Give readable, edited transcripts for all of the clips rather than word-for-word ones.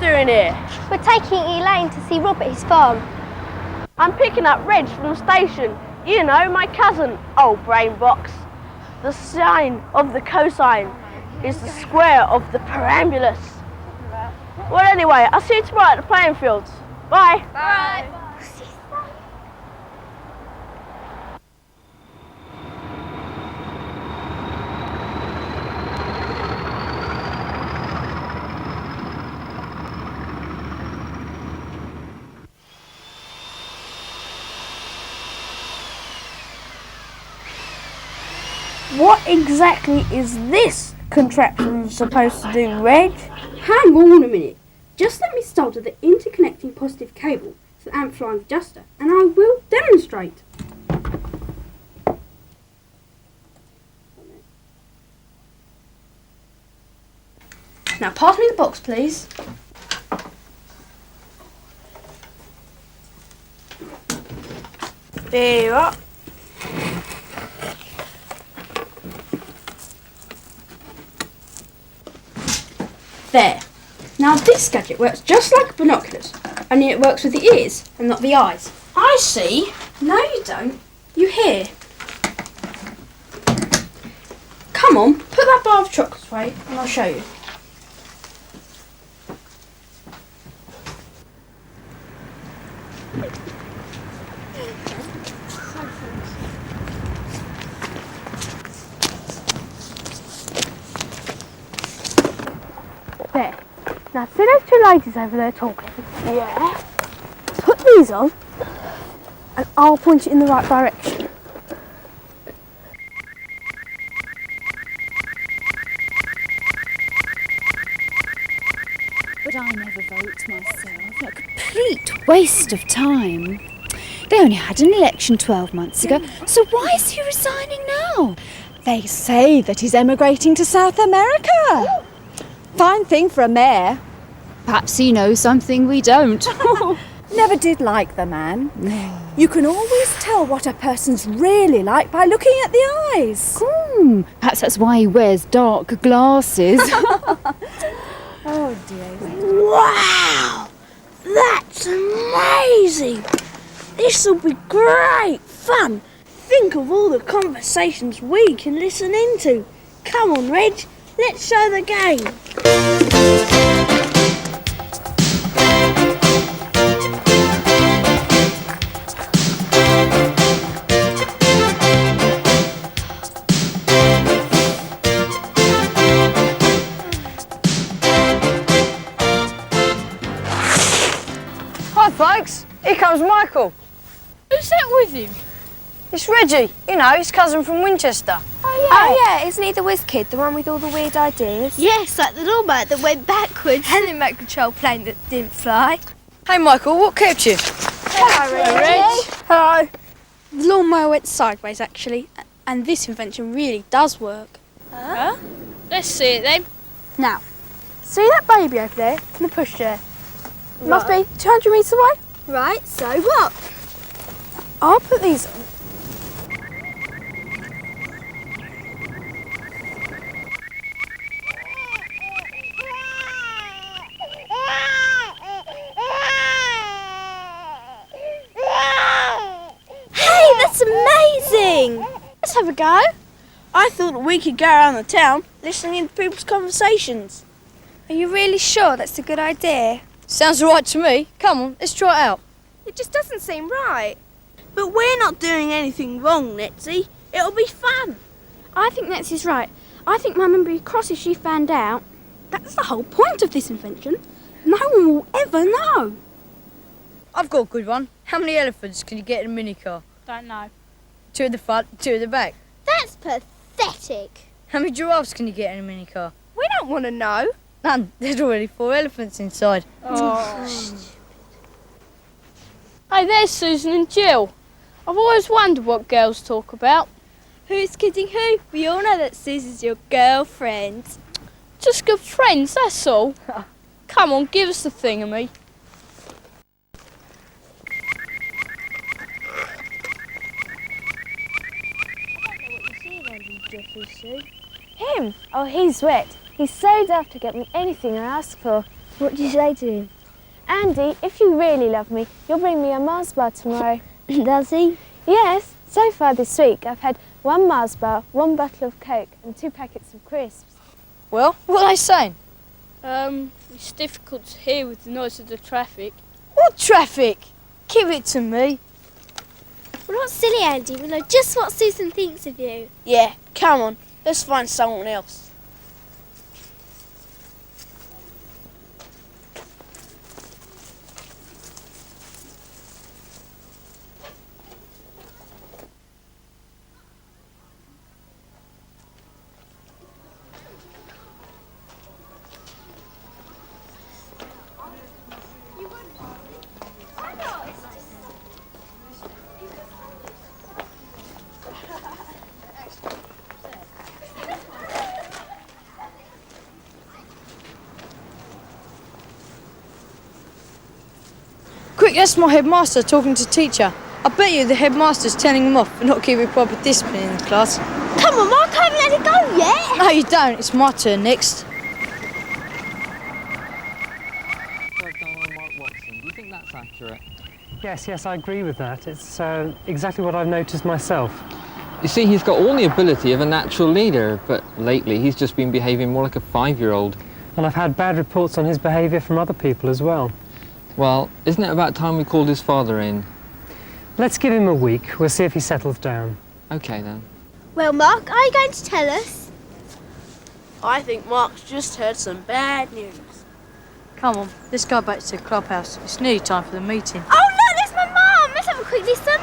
doing here? We're taking Elaine to see Rob at his farm. I'm picking up Reg from the station. You know, my cousin, old brain box. The sine of the cosine is the square of the perambulus. Well, anyway, I'll see you tomorrow at the playing fields. Bye. Bye. What exactly is this contraption supposed to do, Reg? Hang on a minute. Just let me solder the interconnecting positive cable to the amplifying adjuster and I will demonstrate. Now pass me the box, please. There you are. There. Now this gadget works just like binoculars, only it works with the ears and not the eyes. I see. No you don't. You hear. Come on, put that bar of chocolates away and I'll show you. There. Now see those two ladies over there talking? Yeah. Put these on and I'll point you in the right direction. But I never vote myself. A complete waste of time. They only had an election 12 months ago, so why is he resigning now? They say that he's emigrating to South America. Fine thing for a mayor. Perhaps he knows something we don't. Never did like the man. You can always tell what a person's really like by looking at the eyes. Perhaps that's why he wears dark glasses. Oh dear. Wow! That's amazing! This'll be great fun! Think of all the conversations we can listen into. Come on, Reg, let's show the game. Hi folks, here comes Michael. Who's that with him? It's Reggie, you know, his cousin from Winchester. Oh yeah, isn't he the whiz kid, the one with all the weird ideas? Yes, like the lawnmower that went backwards and the remote control plane that didn't fly. Hey Michael, what kept you? Hello. The lawnmower went sideways actually, and this invention really does work. Let's see it then. Now, see that baby over there in the pushchair? Must be 200 metres away. Right, so what? I'll put these on. Hey, that's amazing! Let's have a go. I thought that we could go around the town listening to people's conversations. Are you really sure that's a good idea? Sounds alright to me. Come on, let's try it out. It just doesn't seem right. But we're not doing anything wrong, Netsie. It'll be fun. I think Netsy's right. I think Mum would be cross if she found out. That's the whole point of this invention. No one will ever know. I've got a good one. How many elephants can you get in a minicar? Don't know. 2 at the front, 2 at the back. That's pathetic. How many giraffes can you get in a minicar? We don't want to know. None. There's already 4 elephants inside. Hey, there's Susan and Jill. I've always wondered what girls talk about. Who's kidding who? We all know that Susan's your girlfriend. Just good friends, that's all. Come on, give us the thingamy. Him? Oh, he's wet. He's so daft to get me anything I ask for. What did you say to him? Andy, if you really love me, you'll bring me a Mars bar tomorrow. Does he? Yes, so far this week I've had 1 Mars bar, 1 bottle of Coke and 2 packets of crisps. Well, what are they saying? It's difficult to hear with the noise of the traffic. What traffic? Give it to me. We're not silly, Andy. We know just what Susan thinks of you. Yeah, come on, let's find someone else. Quick, that's my headmaster talking to teacher. I bet you the headmaster's telling him off for not keeping proper discipline in the class. Come on, Mark, I haven't let it go yet. No, you don't. It's my turn next. Do you think that's accurate? Yes, I agree with that. It's exactly what I've noticed myself. You see, he's got all the ability of a natural leader, but lately he's just been behaving more like a 5-year-old. And I've had bad reports on his behaviour from other people as well. Well, isn't it about time we called his father in? Let's give him a week. We'll see if he settles down. OK, then. Well, Mark, are you going to tell us? I think Mark's just heard some bad news. Come on, let's go back to the clubhouse. It's nearly time for the meeting. Oh, look, there's my mum. Let's have a quick listen.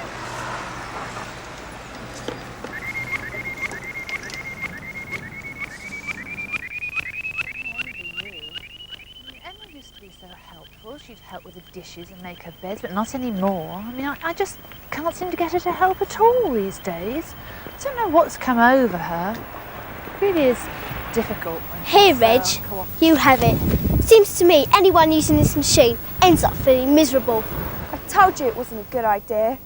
Emma used to be so helpful. She'd help with the dishes and make her beds, but not anymore. I mean, I just can't seem to get her to help at all these days. I don't know what's come over her. It really is difficult. Here, Reg, you have it. Seems to me anyone using this machine ends up feeling miserable. I told you it wasn't a good idea.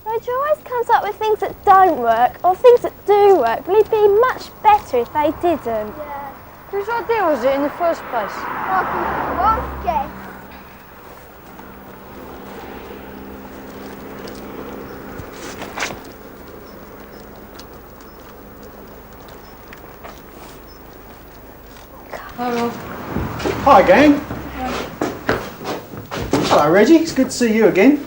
Roger always comes up with things that don't work, or things that do work. Will it be much better if they didn't? Yeah. Whose idea was it in the first place? One guess. Hello. Hi, gang. Hello, Reggie. It's good to see you again.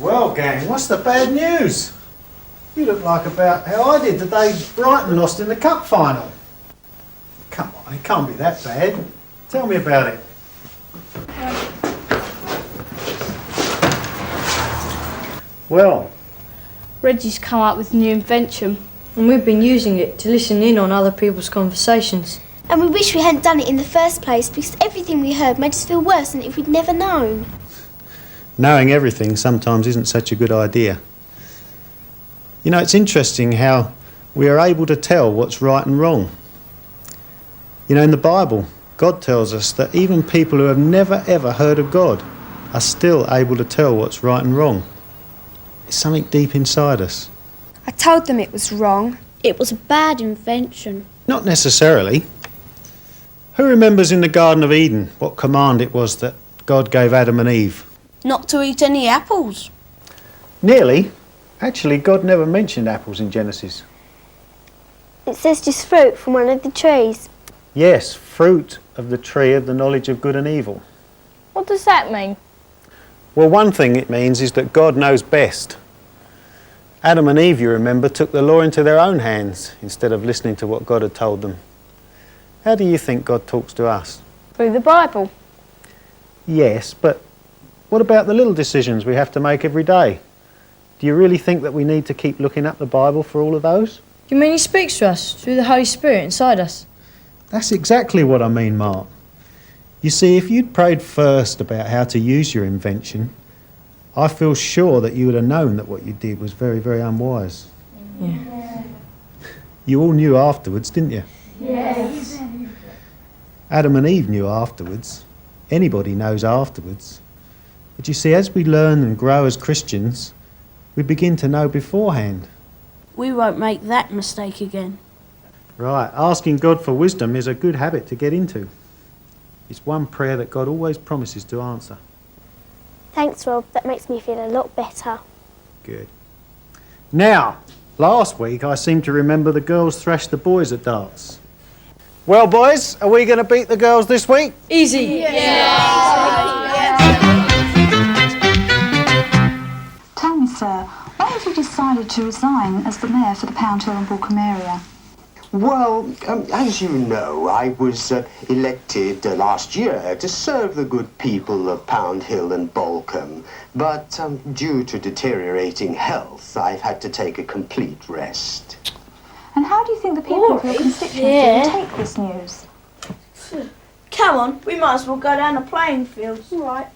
Well, gang, what's the bad news? You look like about how I did the day Brighton lost in the cup final. Come on, it can't be that bad. Tell me about it. Well, Reggie's come up with a new invention. And we've been using it to listen in on other people's conversations. And we wish we hadn't done it in the first place because everything we heard made us feel worse than if we'd never known. knowing everything sometimes isn't such a good idea. You know, it's interesting how we are able to tell what's right and wrong. You know, in the Bible, God tells us that even people who have never ever heard of God are still able to tell what's right and wrong. It's something deep inside us. I told them it was wrong. It was a bad invention. Not necessarily. Who remembers in the Garden of Eden what command it was that God gave Adam and Eve? Not to eat any apples. Nearly. Actually, God never mentioned apples in Genesis. It says just fruit from one of the trees. Yes, fruit of the tree of the knowledge of good and evil. What does that mean? Well, one thing it means is that God knows best. Adam and Eve, you remember, took the law into their own hands instead of listening to what God had told them. How do you think God talks to us? Through the Bible. Yes, but what about the little decisions we have to make every day? Do you really think that we need to keep looking up the Bible for all of those? You mean he speaks to us through the Holy Spirit inside us? That's exactly what I mean, Mark. You see, if you'd prayed first about how to use your invention, I feel sure that you would have known that what you did was very, very unwise. Yeah. You all knew afterwards, didn't you? Yes. Adam and Eve knew afterwards. Anybody knows afterwards. But you see, as we learn and grow as Christians, we begin to know beforehand. We won't make that mistake again. Right, asking God for wisdom is a good habit to get into. It's one prayer that God always promises to answer. Thanks, Rob. That makes me feel a lot better. Good. Now, last week I seem to remember the girls thrashed the boys at darts. Well, boys, are we going to beat the girls this week? Easy. Tell me, sir, why have you decided to resign as the mayor for the Pound Hill and Balcombe area? Well, as you know, I was elected last year to serve the good people of Pound Hill and Balcombe, but due to deteriorating health, I've had to take a complete rest. And how do you think the people of your constituency will take this news? Come on, we might as well go down the playing fields. Right.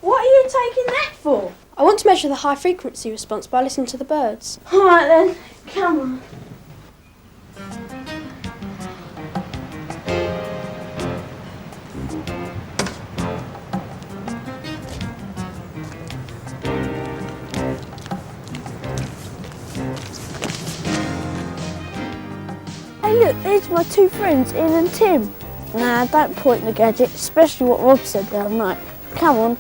What are you taking that for? I want to measure the high frequency response by listening to the birds. All right then, come on. Hey look, there's my two friends, Ian and Tim. Nah, don't point the gadget, especially what Rob said the other night. Come on.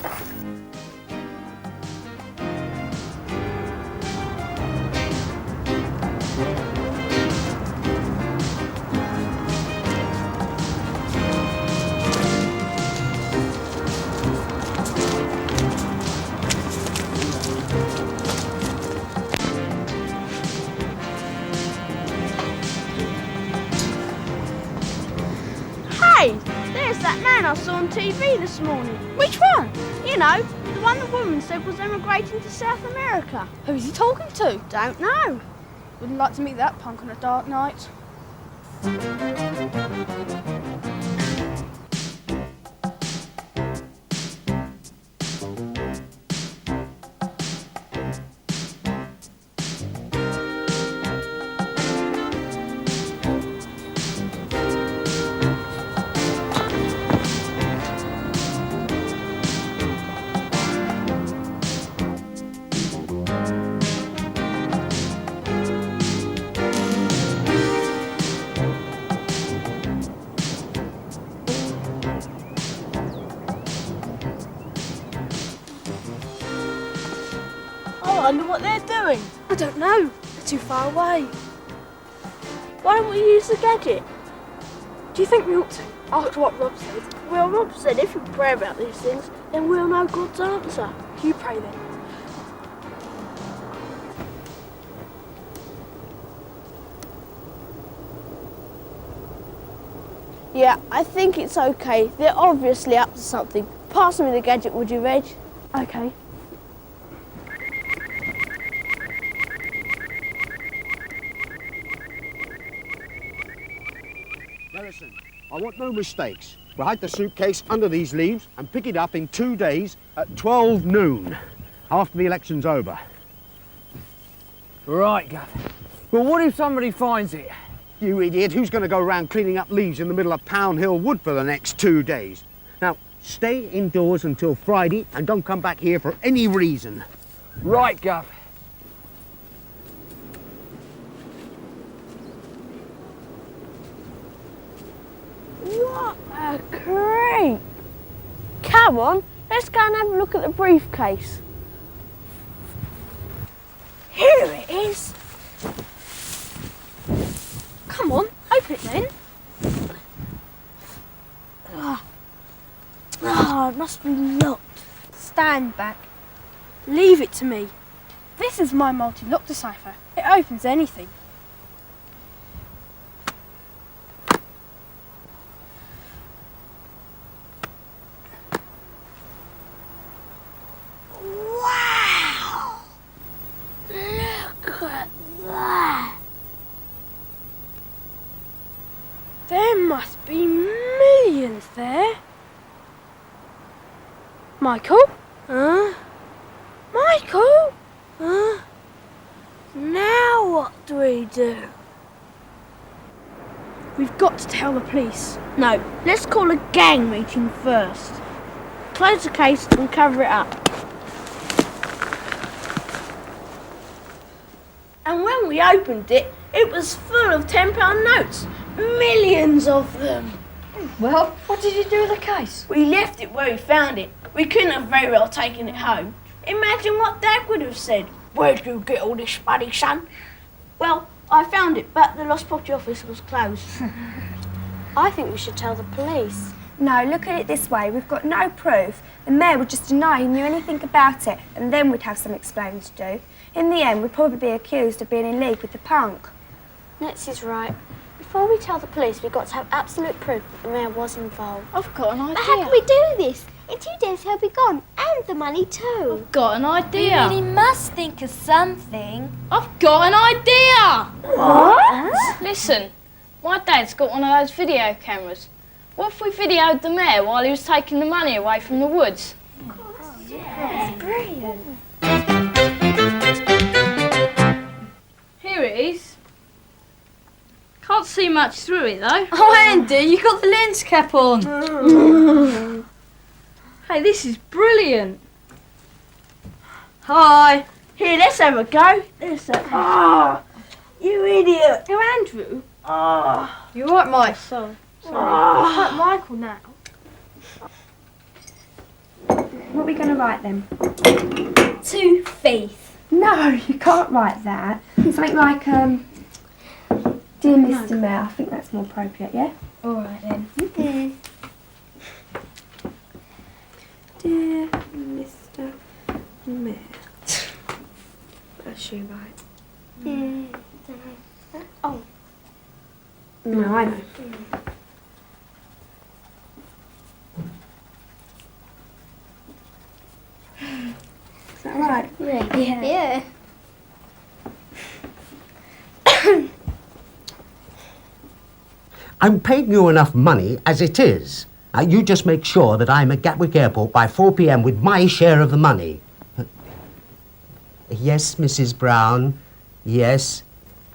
Hey, there's that man I saw on TV this morning. Which one? You know, the one the woman said was emigrating to South America. Who's he talking to? Don't know. Wouldn't like to meet that punk on a dark night. I wonder what they're doing. I don't know. They're too far away. Why don't we use the gadget? Do you think we ought to? After what Rob said. Well, Rob said if we pray about these things, then we'll know God's answer. You pray then. Yeah, I think it's okay. They're obviously up to something. Pass me the gadget, would you, Reg? Okay. Now listen, I want no mistakes. We'll hide the suitcase under these leaves and pick it up in 2 days at 12 noon, after the election's over. Right, Gav. But what if somebody finds it? You idiot, who's going to go around cleaning up leaves in the middle of Pound Hill Wood for the next 2 days? Now, stay indoors until Friday and don't come back here for any reason. Right, Gav. What a creep! Come on, let's go and have a look at the briefcase. Here it is. Come on, open it then. It must be locked. Stand back. Leave it to me. This is my multi-lock decipher. It opens anything. Wow! Look at that! There must be millions there. Michael? Huh? Michael? Huh? Now what do we do? We've got to tell the police. No, let's call a gang meeting first. Close the case and cover it up. And when we opened it, It was full of £10 notes. Millions of them. Well, what did you do with the case? We left it where we found it. We couldn't have very well taken it home. Imagine what Dad would have said. Where'd you get all this money, son? Well, I found it, but the lost property office was closed. I think we should tell the police. No, look at it this way. We've got no proof. The mayor would just deny he knew anything about it, and then we'd have some explaining to do. In the end, we'd probably be accused of being in league with the punk. Netsy's right. Before we tell the police, we've got to have absolute proof that the mayor was involved. I've got an idea. But how can we do this? In 2 days he'll be gone, and the money too. I've got an idea. We really must think of something. I've got an idea! What? Listen, my dad's got one of those video cameras. What if we videoed the mayor while he was taking the money away from the woods? Yeah, brilliant. Here it is. Can't see much through it though. Oh, Andy, you got the lens cap on. Hey, this is brilliant. Hi. Here, let's have a go. Ah, you idiot. Oh, Andrew. Ah. You all right, Mike? Sorry. Like Michael now. What are we going to write then? To Faith. No, you can't write that. Something like, Dear Mr. Mayor. I think that's more appropriate, yeah? All right then. Okay. Dear Mr. Mayor. That's you, right? Oh. No, I know. Is that right? Yeah. I'm paying you enough money as it is. You just make sure that I'm at Gatwick Airport by 4 p.m. with my share of the money. Yes, Mrs. Brown. Yes.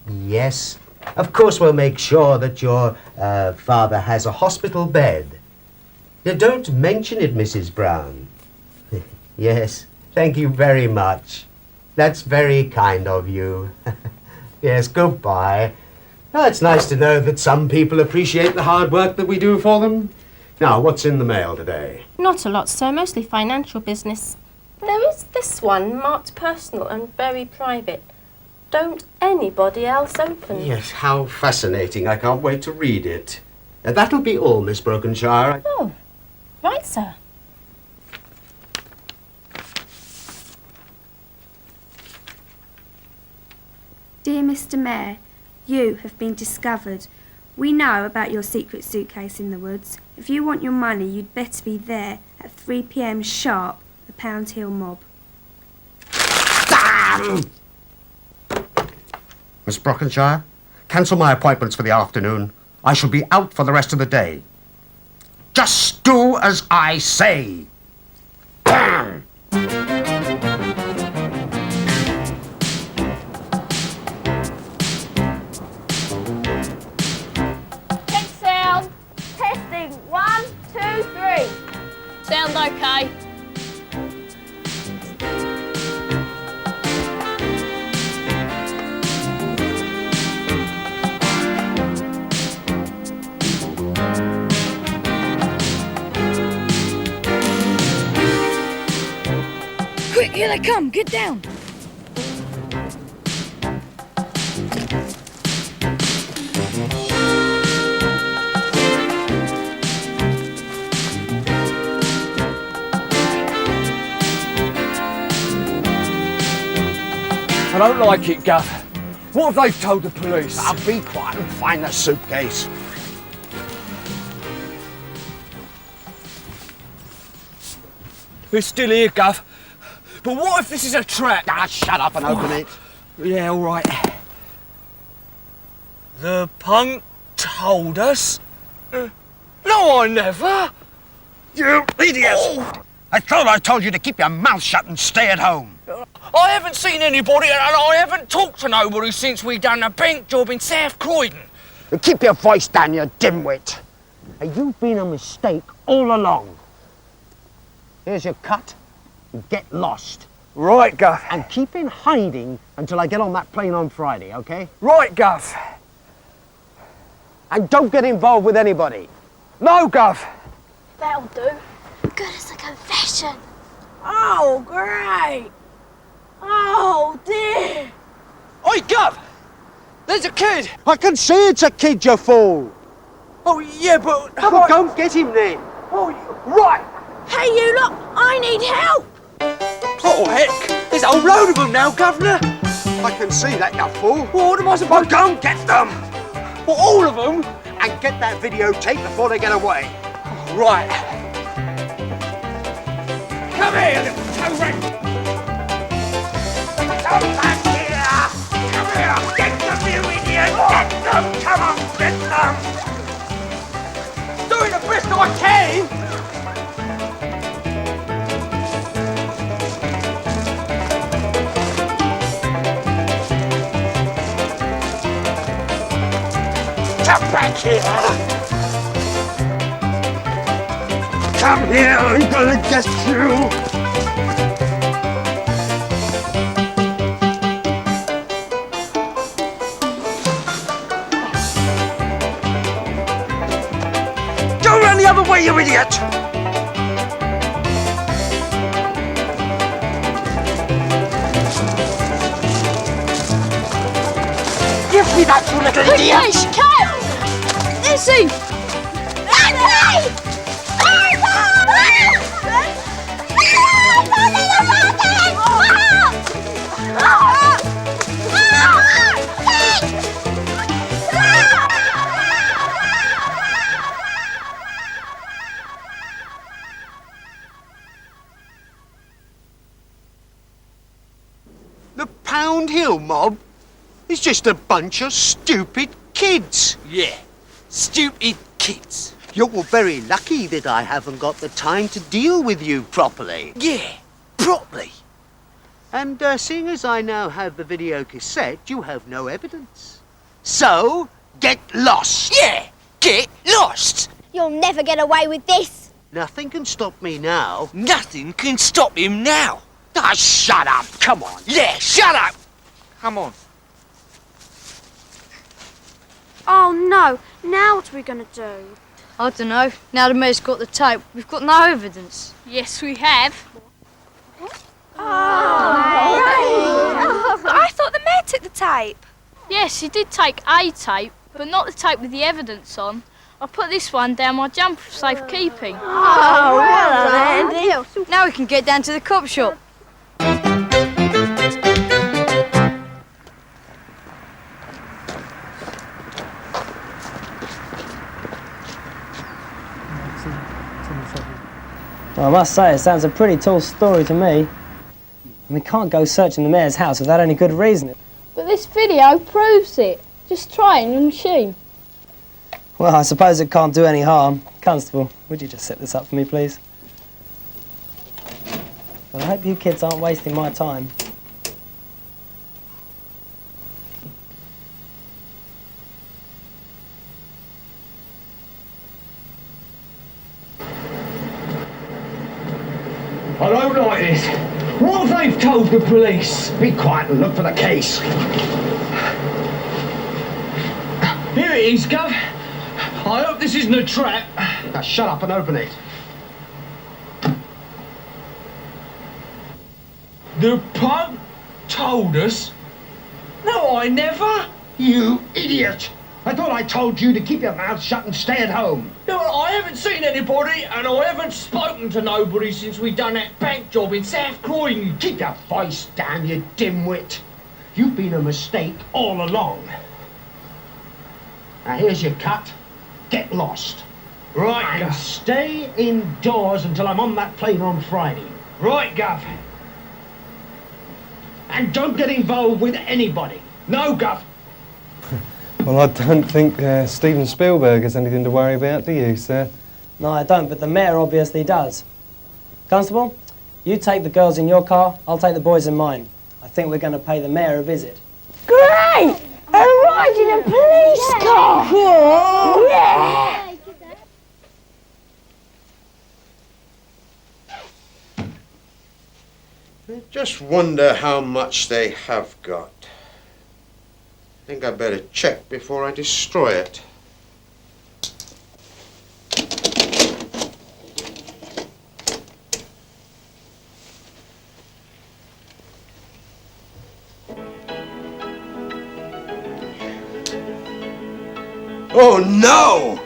Yes. Of course we'll make sure that your father has a hospital bed. Don't mention it, Mrs. Brown. Yes. Thank you very much. That's very kind of you. Yes, goodbye. Oh, it's nice to know that some people appreciate the hard work that we do for them. Now, what's in the mail today? Not a lot, sir. Mostly financial business. There is this one, marked personal and very private. Don't anybody else open. Yes, how fascinating. I can't wait to read it. That'll be all, Miss Brokenshire. Oh, right, sir. Dear Mr. Mayor, you have been discovered. We know about your secret suitcase in the woods. If you want your money, you'd better be there at 3 p.m. sharp, the Pound Hill mob. Damn! Miss Brokenshire, cancel my appointments for the afternoon. I shall be out for the rest of the day. Just do as I say. Damn! Check sound. Testing. 1, 2, 3. Sound okay? Quick, here they come. Get down. I don't like it, Gav. What have they told the police? I'll be quiet and find the suitcase. We're still here, Gav. But what if this is a trap? Ah, shut up and open it. Yeah, all right. The punk told us? No, I never. You idiots! Oh. I thought I told you to keep your mouth shut and stay at home. I haven't seen anybody and I haven't talked to nobody since we done a bank job in South Croydon. Keep your voice down, you dimwit. You've been a mistake all along. Here's your cut. Get lost. Right, Gov. And keep in hiding until I get on that plane on Friday, okay? Right, Gov. And don't get involved with anybody. No, Gov. That'll do. Good as a confession. Oh, great. Oh, dear. Oi, Gov! There's a kid! I can see it's a kid, you fool! Oh, yeah, but... Well, go get him then! Oh, right! Hey, you lot, I need help. Oh, heck! There's a whole load of them now, Governor! I can see that, you fool! Well, what am I supposed to... Well, go and get them! Well, all of them? And get that videotape before they get away. Oh, right. Come here, little toe ring! Come back here! Come here! Get them, you idiot! Get them! Come on, get them! Doing the best I can! Come back here! Come here, I'm gonna get you! Go round the other way, you idiot! Give me that, you little idiot! Please, Kyle! Lizzie! The Pound Hill mob is just a bunch of stupid kids. Yeah, stupid kids. You're very lucky that I haven't got the time to deal with you properly. Yeah, properly. And seeing as I now have the video cassette, you have no evidence. So, get lost. Yeah, get lost. You'll never get away with this. Nothing can stop me now. Nothing can stop him now. Ah, shut up, come on. Yeah, shut up. Come on. Oh no, now what are we going to do? I don't know. Now the mayor's got the tape, we've got no evidence. Yes, we have. I thought the mayor took the tape. Yes, he did take a tape, but not the tape with the evidence on. I put this one down my jumper for safekeeping. Oh, well done, Andy. Now we can get down to the cop shop. Well, I must say, it sounds a pretty tall story to me. We can't go searching the mayor's house without any good reason. But this video proves it. Just try it in the machine. Well, I suppose it can't do any harm. Constable, would you just set this up for me, please? But I hope you kids aren't wasting my time. I don't like this. What have they told the police? Be quiet and look for the case. Here it is, Gov. I hope this isn't a trap. Now shut up and open it. The pub told us? No, I never. You idiot! I thought I told you to keep your mouth shut and stay at home. No, I haven't seen anybody and I haven't spoken to nobody since we done that bank job in South Croydon. Keep your voice down, you dimwit. You've been a mistake all along. Now here's your cut. Get lost. Right, And Gov. stay indoors until I'm on that plane on Friday. Right, Gov. And don't get involved with anybody. No, Gov. Well, I don't think Steven Spielberg has anything to worry about, do you, sir? No, I don't, but the mayor obviously does. Constable, you take the girls in your car, I'll take the boys in mine. I think we're going to pay the mayor a visit. Great! A ride in a police car! Yeah! I just wonder how much they have got. I think I'd better check before I destroy it. Oh no!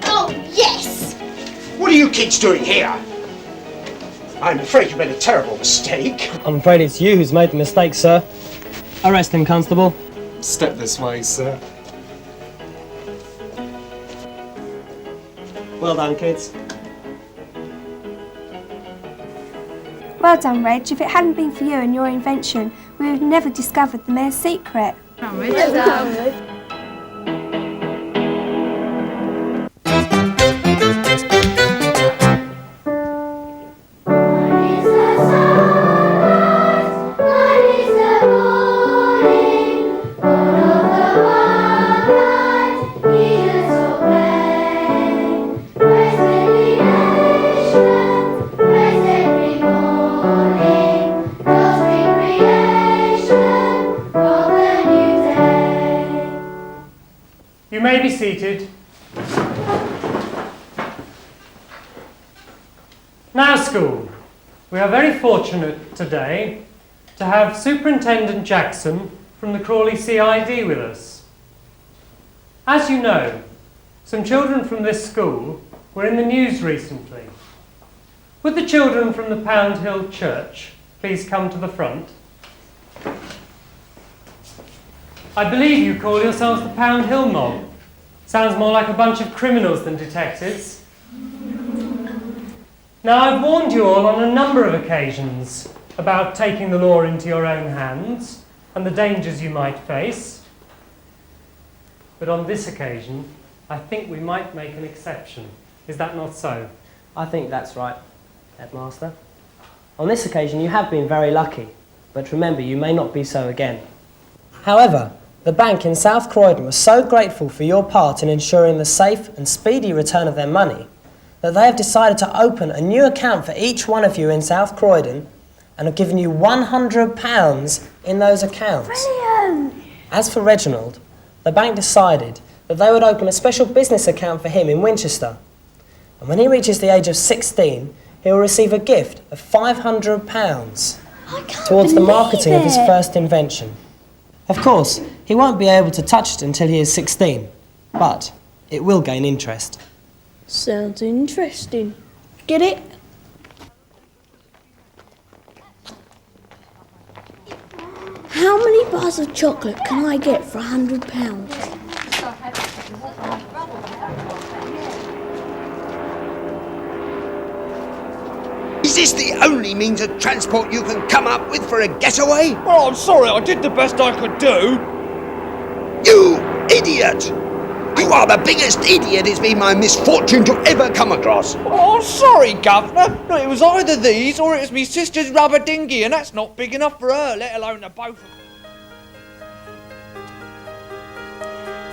Oh, yes! What are you kids doing here? I'm afraid you made a terrible mistake. I'm afraid it's you who's made the mistake, sir. Arrest him, Constable. Step this way, sir. Well done, kids. Well done, Reg. If it hadn't been for you and your invention, we would have never discovered the mayor's secret. Well done. You may be seated. Now, school, we are very fortunate today to have Superintendent Jackson from the Crawley CID with us. As you know, some children from this school were in the news recently. Would the children from the Pound Hill Church please come to the front? I believe you call yourselves the Pound Hill Mob. Sounds more like a bunch of criminals than detectives. Now, I've warned you all on a number of occasions about taking the law into your own hands and the dangers you might face. But on this occasion, I think we might make an exception. Is that not so? I think that's right, Headmaster. On this occasion, you have been very lucky, but remember, you may not be so again. However, the bank in South Croydon was so grateful for your part in ensuring the safe and speedy return of their money that they have decided to open a new account for each one of you in South Croydon and have given you £100 in those accounts. Brilliant! As for Reginald, the bank decided that they would open a special business account for him in Winchester. And when he reaches the age of 16, he will receive a gift of £500 towards the marketing of his first invention. Of course, he won't be able to touch it until he is 16, but it will gain interest. Sounds interesting. Get it? How many bars of chocolate can I get for £100? Is this the only means of transport you can come up with for a getaway? Well, I'm sorry, I did the best I could do. You idiot! You are the biggest idiot it's been my misfortune to ever come across. Oh, I'm sorry, Governor. No, it was either these or it was me sister's rubber dinghy, and that's not big enough for her, let alone the both of them.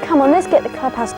Come on, let's get the clubhouse